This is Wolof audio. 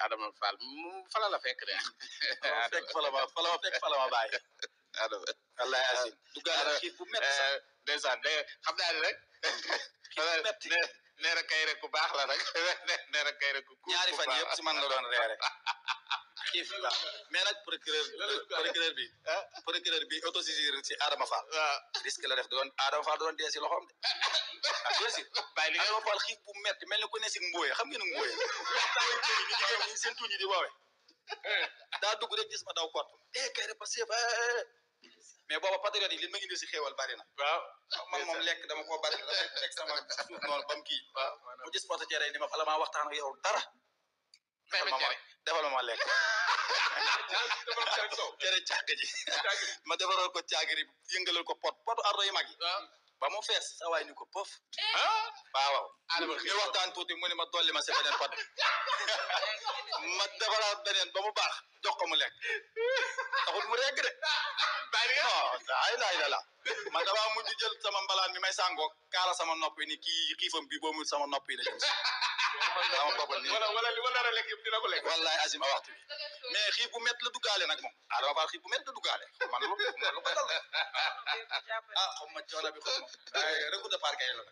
Adama Fall fala la fekk de. fekk fa la ma bàyyi. Adama wallahi azim duggaale xiif bu métti sax. ndeysaan xam naa ne rek. xiif bu métti nee na kay rek ku baax la rek nee na kay rek ku ñaari fan yëpp si man la doon reere xiif la mais nag procureur bi autosaisir si Adama Fall. risque la def doon Adama Fall doon dee si loxoom de. bien sûr Adama Fall xiif bu métti mel ni ku ne si mbooye xam ngeen ne mbooye. ni jigéen ñi seen tuñ yi di woowee. daa dugg rek gis ma daw kott. kay rek parce que mais booba patriote yi li ma indi si xéewal bari na. waaw man moom lekk dama koo bari la teg sama suuf noonu ba mu kii. mu gis poto cere ni ma bala maa waxtaan ak yow dara. defal ma lekk. cere càgg ji. ma defaral ko càggri yëngalal ko pot ardo yi mag yi. ba mu fees sa waay ni ko pëf. waaw. ñu waxtaan tuuti mu ne ma dolli ma si beneen pot. ma defaraat beneen ba mu baax jox ko mu lekk. taxul mu rekk de. la man damaa mujj jël sama mbalaan mi may sàngoo kaala sama nopp yi ni kii xiifam bi boo mu sama nopp yi la jëm. sama bopp nii wala li ma nar a lekk yëpp dina ko lekk. wallahi azim a waxtu bi mais xiif bu métti la duggaale nag moom. Adama Fall xiif bu métti la duggaale. man lu ko dal. xam ma coono bi xam ma. recours de parquet la nag.